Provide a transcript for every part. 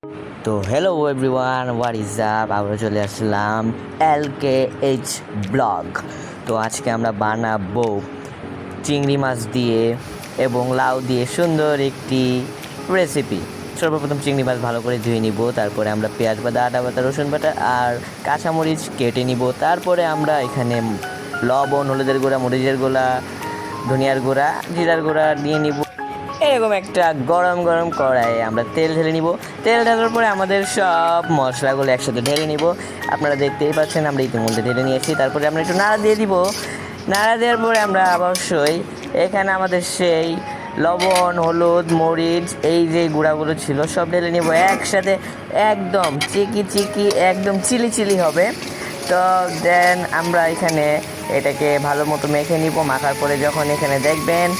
তো hello everyone, what is up? আমরা চলে আসলাম LKH ব্লগ। তো আজকে আমরা বানাবো চিংড়ি মাছ দিয়ে এবং লাউ দিয়ে সুন্দর একটি রেসিপি। সর্বপ্রথম চিংড়ি মাছ ভালো করে ধুয়ে নিব, তারপরে আমরা পেঁয়াজ বাটা, আদা বাটা, রসুন বাটা আর কাঁচামরিচ কেটে নিব। তারপরে আমরা এখানে লবণ, হলুদের গুঁড়া, মরিচের গুঁড়া, ধনিয়ার গুঁড়া, জিরার গুঁড়া দিয়ে নিব। এরকম একটা গরম গরম কড়াইয়ে আমরা তেল ঢেলে নিব। তেল ঢালার পরে আমাদের সব মশলাগুলো একসাথে ঢেলে নিব। আপনারা দেখতেই পাচ্ছেন আমরা ইতিমধ্যে ঢেলে নিয়েছি। তারপরে আমরা একটু নাড়া দিয়ে দিব। নাড়া দেওয়ার পরে আমরা অবশ্যই এখানে আমাদের সেই লবণ, হলুদ, মরিচ এই যে গুঁড়াগুলো ছিল সব ঢেলে নিব একসাথে, একদম চিকি একদম চিলি চিলি হবে। তো দেন আমরা এখানে এটাকে ভালো মতো মেখে নিব। মাখার পরে যখন এখানে দেখবেন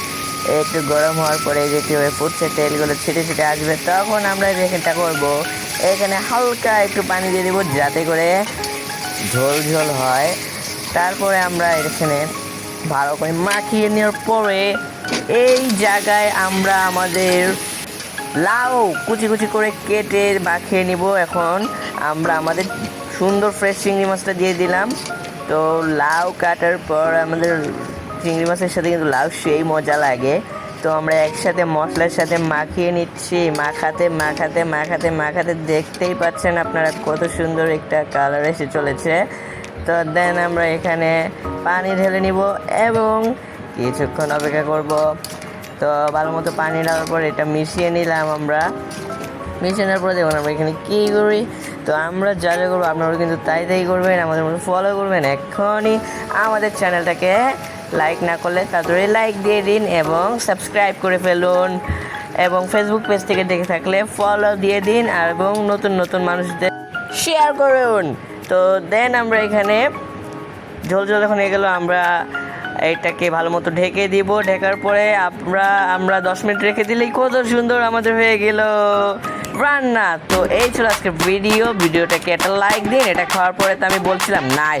একটু গরম হওয়ার পরে যে কীভাবে ফুটছে, তেলগুলো ছিটে ছিটে আসবে, তখন আমরা যেটা করবো এখানে হালকা একটু পানি দিয়ে দেবো যাতে করে ঝোল ঝোল হয়। তারপরে আমরা এখানে ভালো করে মাখিয়ে নেওয়ার পরে এই জায়গায় আমরা আমাদের লাউ কুচি কুচি করে কেটে মাখিয়ে নিব। এখন আমরা আমাদের সুন্দর ফ্রেশ চিংড়ি মাছটা দিয়ে দিলাম। তো লাউ কাটার পর আমাদের চিংড়ি মাছের সাথে কিন্তু লাউ সেই মজা লাগে। তো আমরা একসাথে মশলার সাথে মাখিয়ে নিচ্ছি, মাখাতে মাখাতে মাখাতে মাখাতে দেখতেই পাচ্ছেন আপনারা কত সুন্দর একটা কালার এসে চলেছে। তো দেন আমরা এখানে পানি ঢেলে নিব এবং কিছুক্ষণ অপেক্ষা করব। তো ভালো মতো পানি নেওয়ার পর এটা মিশিয়ে নিলাম আমরা। মিশানোর পরে দেখুন আমরা এখানে কী করি। তো আমরা যা যা করবো আপনারা কিন্তু তাই করবেন, আমাদের মতো ফলো করবেন। এখনই আমাদের চ্যানেলটাকে লাইক না করলে তাড়াতাড়ি লাইক দিয়ে দিন এবং সাবস্ক্রাইব করে ফেলুন, এবং ফেসবুক পেজ থেকে দেখে থাকলে ফলো দিয়ে দিন এবং নতুন নতুন মানুষদের শেয়ার করুন। তো দেন আমরা এখানে ঝোল ঝোল যখন হয়ে গেল আমরা এটাকে ভালো মতো ঢেকে দিব। ঢেকার পরে আমরা 10 মিনিট রেখে দিলেই কত সুন্দর আমাদের হয়ে গেল রান্না। তো এই ছিল আজকের ভিডিওটাকে একটা লাইক দিন। এটা খাওয়ার পরে তো আমি বলছিলাম নাইস,